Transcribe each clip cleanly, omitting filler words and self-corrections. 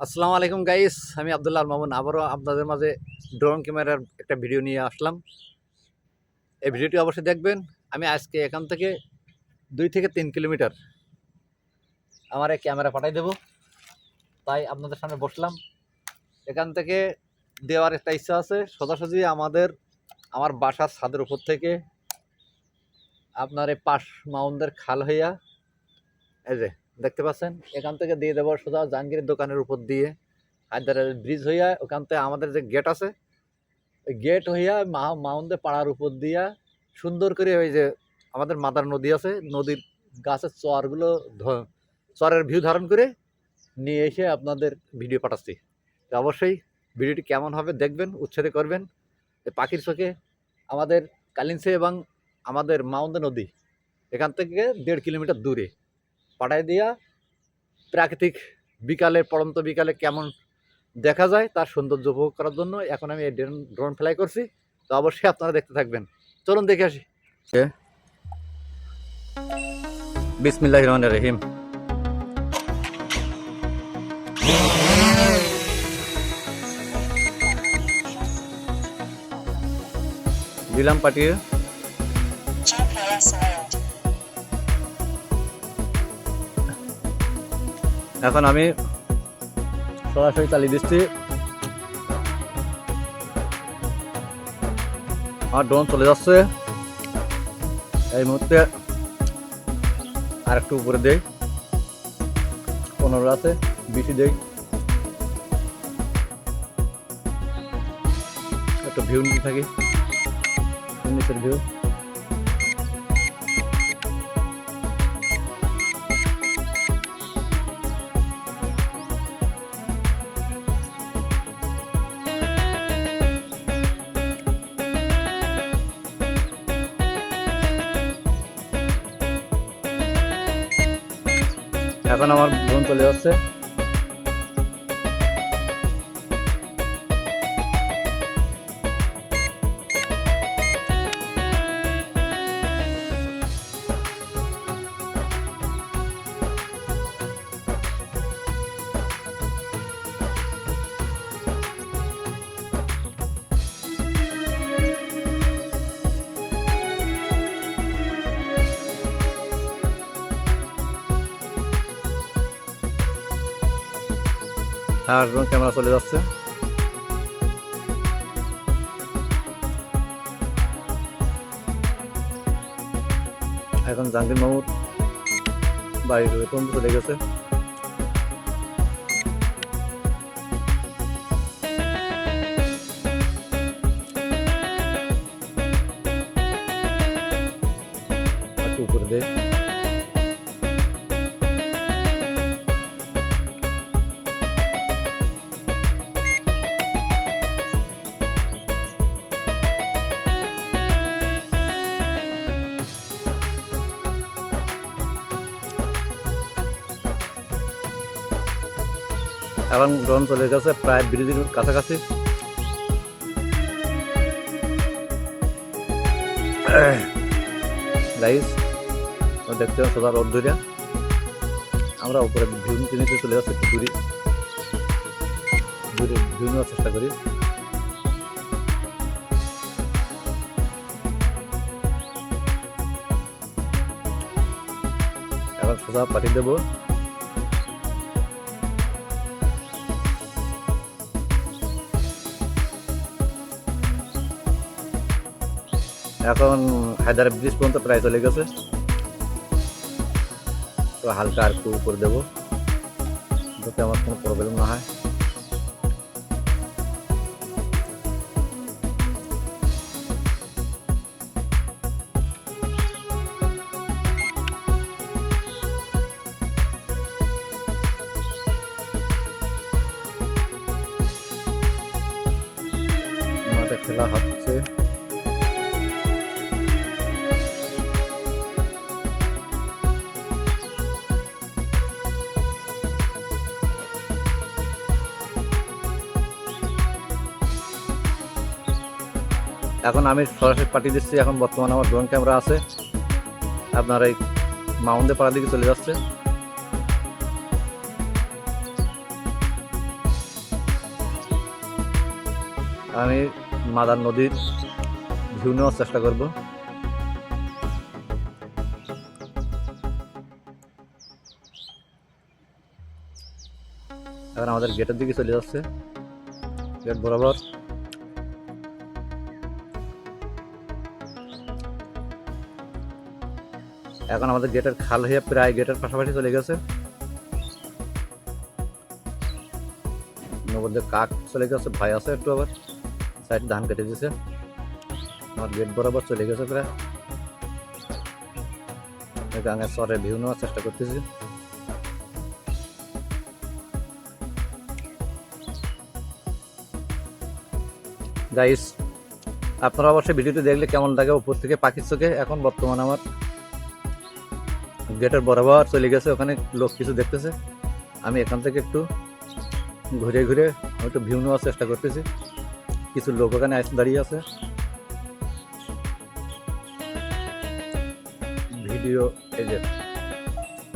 আসসালামু আলাইকুম গাইস, আমি আব্দুল্লাহ আল মামুন আবারও আপনাদের মাঝে ড্রোন ক্যামেরার একটা ভিডিও নিয়ে আসলাম। এই ভিডিওটি অবশ্যই দেখবেন। আমি আজকে এখান থেকে 2 থেকে 3 কিলোমিটার আমার এই ক্যামেরা পাঠাই দেব, তাই আপনাদের সামনে বসলাম। এখান থেকে দেওয়ার একটা ইচ্ছা আছে, সোজাসুজি আমার বাসার ছাদের উপর থেকে আপনার এই পাশ মাউন্টের খাল হইয়া, এই যে দেখতে পাচ্ছেন, এখান থেকে দিয়ে দেবো সোজা জাহাঙ্গীরের দোকানের উপর দিয়ে হায়দারের ব্রিজ হইয়া, ওখান থেকে আমাদের যে গেট আছে গেট হইয়া মাউন্টে পাড়ার উপর দিয়া সুন্দর করে ওই যে আমাদের মাদার নদী আছে, নদীর গাছের চরগুলো চরের ভিউ ধারণ করে নিয়ে এসে আপনাদের ভিডিও পাঠাচ্ছি। তো অবশ্যই ভিডিওটি কেমন হবে দেখবেন, উচ্ছেদে করবেন। পাখির চোখে আমাদের কালিন্সে এবং আমাদের মাউন্টে নদী এখান থেকে 1.5 কিলোমিটার দূরে পাঠাই দিয়া প্রাকৃতিক বিকালে, পড়ন্ত বিকালে কেমন দেখা যায় তার সৌন্দর্য উপভোগ করার জন্য এখন আমি এই ড্রোন ফ্লাই করছি। তো অবশ্যই আপনারা দেখতে থাকবেন, চলুন দেখে আসি। বিসমিল্লাহির রহমানির রহিম। দিলাম পাঠিয়ে। এখন আমি সরাসরি চালিয়ে দিচ্ছি। আমার ড্রোন চলে যাচ্ছে এই মুহূর্তে। আর একটু উপরে দেই, 15 আছে, বেশি দেই, একটা ভিউ নিতে থাকি, নিচের ভিউ। এখন আমার ড্রোন চলে যাচ্ছে। আর ড্রোন ক্যামেরা চলে যাচ্ছে। এখন জাহাঙ্গীর মামুর বাড়ির পর্যন্ত চলে গেছে। একটু উপরে দেয়। এখন ড্রোন চলে গেছে প্রায় ব্রিজের কাছাকাছি। গাইস দেখতে সোজা রোড ধরে আমরা উপরে ভিউ নিতে চলে যাচ্ছি, একটু দূরে দূরে ভিউ নেওয়ার চেষ্টা করি। এখন সোজা পাঠিয়ে দেবো। এখন হায়দার ব্রিজ পর্যন্ত প্রায় চলে গেছে, তো হালকা আর একটু উপরে দেবো যাতে আমার কোনো প্রবলেম না হয়। মাঠে খেলা হচ্ছে। এখন আমি সরাসরি পাঠিয়ে দিচ্ছি। এখন বর্তমানে আমার ড্রোন ক্যামেরা আছে আপনার এই মাউন্টে পাড়ার দিকে চলে যাচ্ছে। আমি মাদার নদীর ভিউ নেওয়ার চেষ্টা করব। এখন আমাদের গেটের দিকে চলে যাচ্ছে, গেট বরাবর। এখন আমাদের গেটের খাল হয়ে প্রায় গেটের পাশাপাশি চলে গেছে। নবদ্বীপ কাক চলে গেছে, ভয় আছে একটু, আবার সাইড ধান কেটে দিয়েছে। আমার গেট বরাবর চলে গেছে প্রায়। গাঙের চরে ভিউ নেওয়ার চেষ্টা করতেছি। গাইস, আপনারা অবশ্যই ভিডিওটি দেখলে কেমন লাগে উপর থেকে পাখির চোখে। এখন বর্তমানে আমার গেটের বরাবর চলে গেছে, ওখানে লোক কিছু দেখতেছে। আমি এখান থেকে একটু ঘুরে ঘুরে আমি একটু ভিউ নেওয়ার চেষ্টা করতেছি। কিছু লোক ওখানে দাঁড়িয়ে আছে। ভিডিও এই যে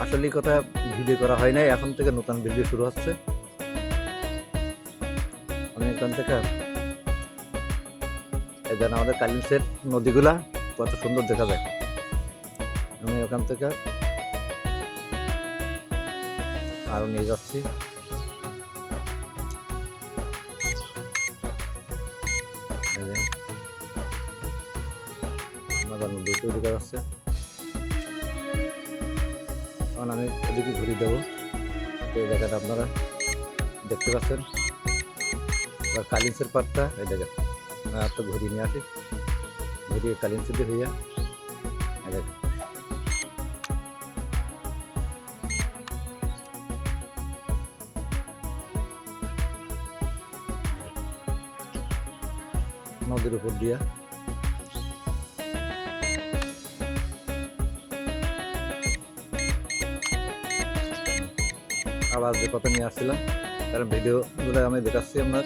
আসলে কথা ভিডিও করা হয় নাই, এখন থেকে নতুন ভিডিও শুরু হচ্ছে। আমি এখান থেকে এখানে আমাদের কালিন্সের নদীগুলা কত সুন্দর দেখা যায়। আমি ওখান থেকে আরো নিয়ে যাচ্ছি। নদী দেখা যাচ্ছে। এখন আমি এদিকে ঘুরে দেবো, এই জায়গাটা আপনারা দেখতে পাচ্ছেন। এবার কালিন্সের পাটটা এই জায়গা তো ঘুরিয়ে নিয়ে আসি, ঘুরিয়ে কালিন্সের দিয়ে হইয়া এই জায়গা। নদীর উপর দিয়া আবার যে কথা নিয়ে আসছিলাম, কারণ ভিডিওগুলো আমি দেখাচ্ছি, আপনার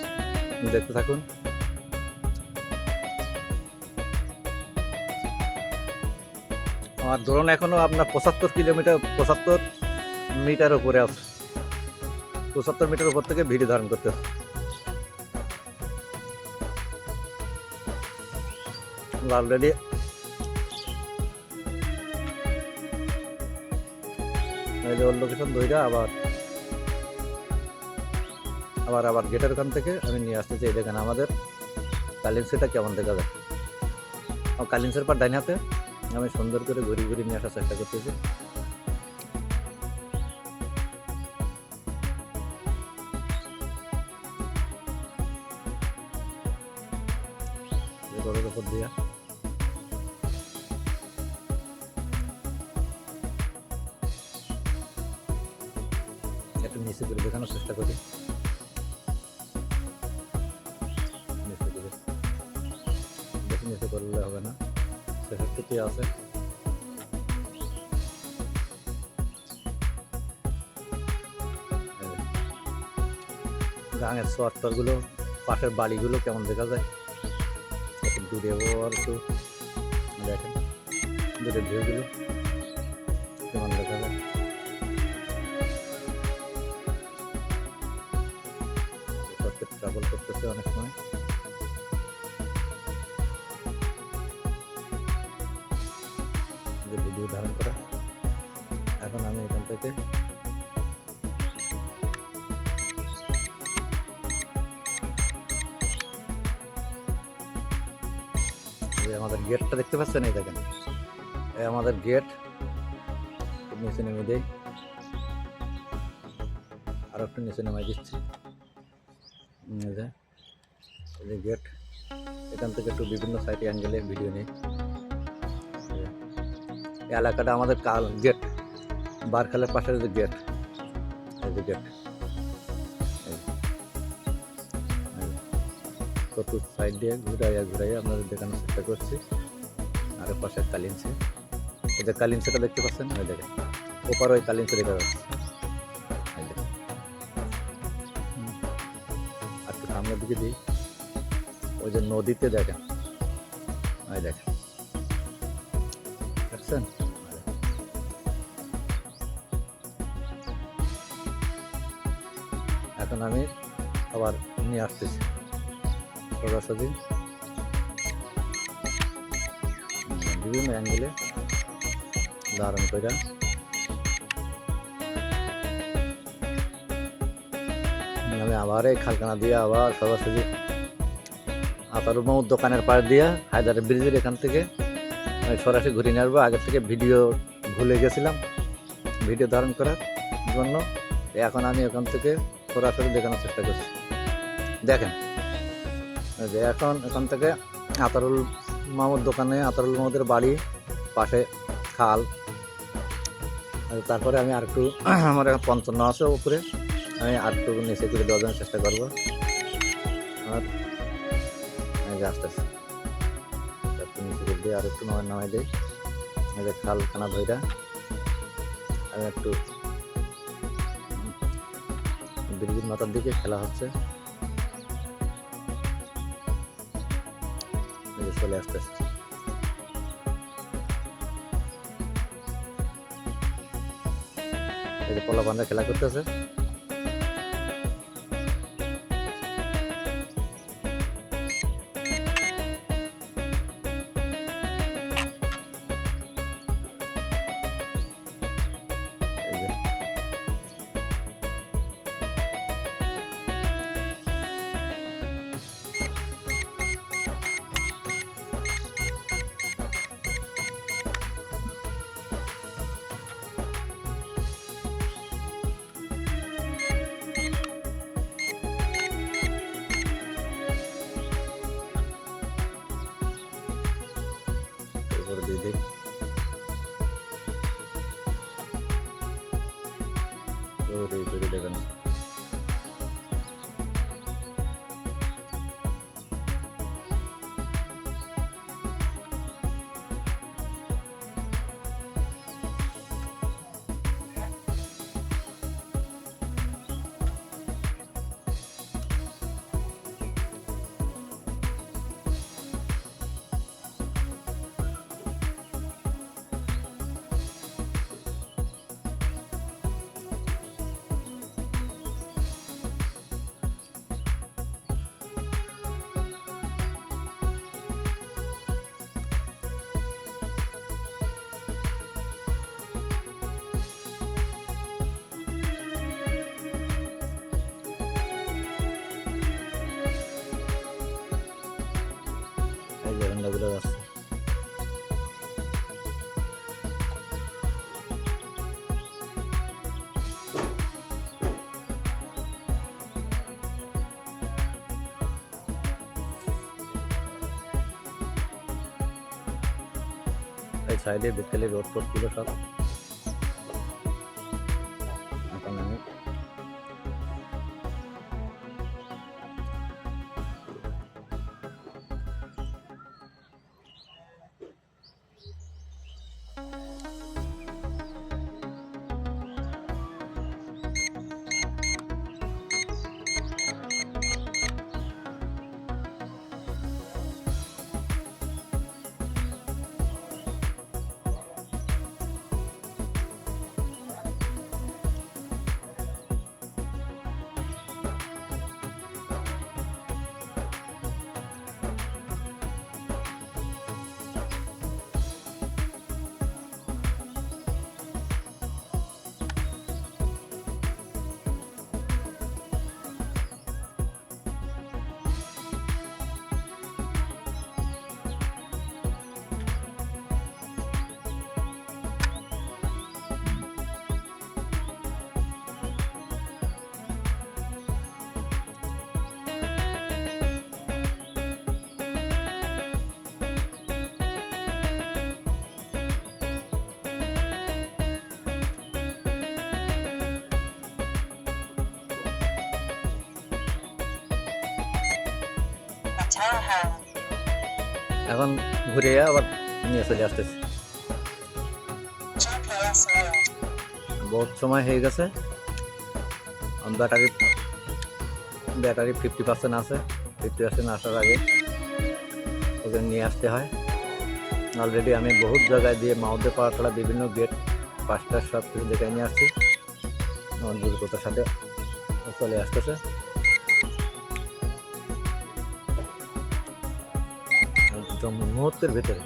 দেখতে থাকুন। আমার ড্রোন এখনো আপনার 75 মিটার উপরে আছে। 75 মিটার উপর থেকে ভিডিও ধারণ করতে অলরেডি ওর লোকেশন ধইরা আবার গেটের ওখান থেকে আমি নিয়ে আসতেছি। এই দেখেন আমাদের কালিন্সিটা কেমন দেখা যায়। কালিন্সের পর ডাইন হাতে আমি সুন্দর করে ঘুরি ঘুরি নিয়ে আসার চেষ্টা করতেছি। রোডের উপর দিয়া একটু নিচে করে দেখানোর চেষ্টা করি। নিচে করলে হবে না, সেক্ষেত্রে আছে। গাঙের সোয়ারগুলো, পাশের বাড়িগুলো কেমন দেখা যায় একটু দূরে, আর একটু দেখেন দূরের ভিউগুলো কেমন দেখা যায়। ট্রাভেল করতেছে অনেক সময়। ভিডিও ধারণ করা। এখন আমি এখান থেকে আমাদের গেটটা দেখতে পাচ্ছেন, এই দেখেন আমাদের গেট। নিচে নেমে দেই, আর একটু নিচে নামাই দিচ্ছি। এই যে গেট, এখান থেকে একটু বিভিন্ন সাইডে অ্যাঙ্গেলে ভিডিও নেই। এই এলাকাটা আমাদের গেট, বারখালের পাশের যে গেট, এই যে গেট কত সাইড দিয়ে ঘুরাইয়া আপনাদের দেখানোর চেষ্টা করছি। আর পাশে কালিন্সে, এই যে কালিন্সেটা দেখতে পাচ্ছেন, ওই দেখেন ওপার ওই কালিন্সে দেখা যাচ্ছে। আর একটু সামনের দিকে দিই, ওই যে নদীতে দেখেন, ওই দেখেন দেখছেন। এখন আমি আবার নিয়ে আসতেছি সোজাসুজি বিভিন্ন অ্যাঙ্গেলে দারুণ করে আমি আবার এই খালকানা দিয়ে আবার সোজাসুজি আতারুল মামুর দোকানের পাশ দিয়ে হায়দার ব্রিজের এখান থেকে আমি সরাসরি ঘুরে নিয়ে আসবো। আগের থেকে ভিডিও ভুলে গেছিলাম ভিডিও ধারণ করার জন্য, এখন আমি এখান থেকে সরাসরি দেখানোর চেষ্টা করছি। দেখেন যে এখন এখান থেকে আতারুল মামুর দোকানে, আতারুল মামুদের বাড়ি পাশে খাল, তারপরে আমি আর একটু আমার এখন 55 আছে উপরে, আমি আর একটু নিচে করে দেওয়ার জন্য চেষ্টা করবো। আর আস্তে আস্তে নিচে করে দিয়ে আর একটু নামাই দিই। খালখানা ধইরা আমি একটু ব্রিজের মাথার দিকে খেলা হচ্ছে, চলে আসতে এই যে পলা বান্ধা খেলা করতেছে। দিয়ে দিই দেখেন এই যে ঝান্ডাগুলো আছে। এই সাইডে বিকেলে রোড ছিল সব, এখন আমি এখন ঘুরে আবার নিয়ে চলে আসতেছি। বহুত সময় হয়ে গেছে, ব্যাটারি 50% আছে, 50% আসার আগে ওকে নিয়ে আসতে হয়। অলরেডি আমি বহুত জায়গায় দিয়ে মাউদে পাড়াতলা বিভিন্ন গেট 5টা সব কিছু দেখে নিয়ে আসছি। আমার দ্রুততার সাথে চলে আসতেছে। একদম মুহূর্তের ভিতরে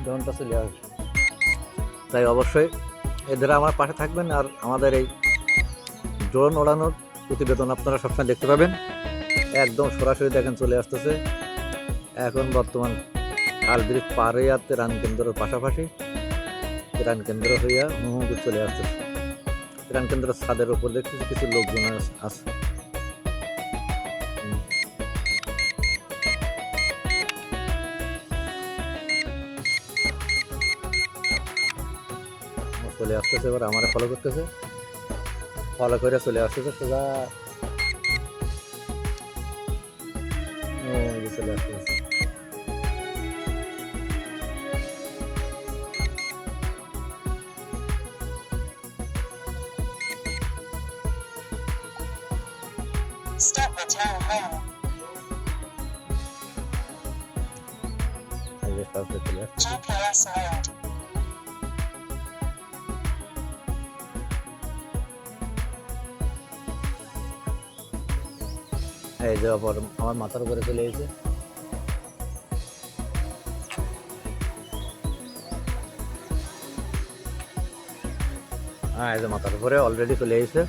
ড্রোনটা চলে আসবে। তাই অবশ্যই এদের আমার পাশে থাকবেন, আর আমাদের এই ড্রোন ওড়ানোর প্রতিবেদন আপনারা সবসময় দেখতে পাবেন। একদম সরাসরি দেখেন চলে আসতেছে এখন বর্তমান খাল ব্রিজ পার হয়ে যাচ্ছে ত্রাণ কেন্দ্রের পাশাপাশি, ত্রাণ কেন্দ্র হইয়া হুমুকে চলে আসতেছে। ত্রাণ কেন্দ্রের ছাদের উপর দেখতেছি কিছু লোকজন আছে। চলে আসতেছে, এবার আমার ফলো করতেছে, ফলো করে চলে আসতেছে সোজা চলে আসতেছে। Stop return home. এই যে সরাসরি চলে আসতেছে। GPS mode. এই যে আমার মাথার উপরে চলে এসেছে। হ্যাঁ, এই যে মাথার উপরে অলরেডি চলে এসেছে।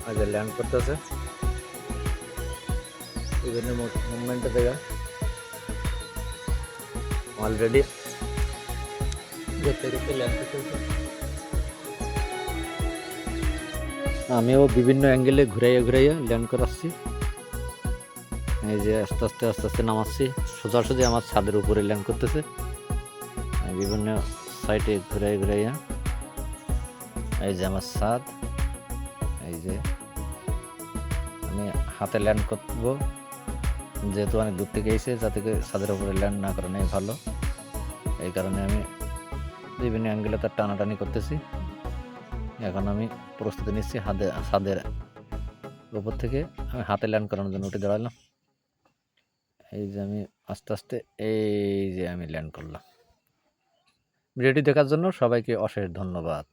আগে ল্যান্ড করতেছে বিভিন্ন মুভমেন্টে দেখা অলরেডি দেখতে দেখতে ল্যান্ড করতেছে। আমিও বিভিন্ন অ্যাঙ্গেলে ঘুরাইয়া ঘুরাইয়া ল্যান্ড করাচ্ছি। এই যে আস্তে আস্তে আস্তে আস্তে নামাচ্ছি, সোজাসুজি আমার ছাদের উপরে ল্যান্ড করতেছে। বিভিন্ন সাইডে ঘুরাই ঘুরাইয়া এই যে আমার ছাদ, এই যে আমি হাতে ল্যান্ড করব, যেহেতু অনেক দূর থেকে এসে যাতে ছাদের উপরে ল্যান্ড না করানোই ভালো, এই কারণে আমি বিভিন্ন অ্যাঙ্গেলে তার টানাটানি করতেছি। এখন আমি প্রস্তুতি নিচ্ছি ছাদের উপর থেকে আমি হাতে ল্যান্ড করানোর জন্য উঠে দাঁড়ালাম। এই যে আমি আস্তে আস্তে এই যে আমি ল্যান্ড করলাম। ভিডিওটি দেখার জন্য সবাইকে অশেষ ধন্যবাদ।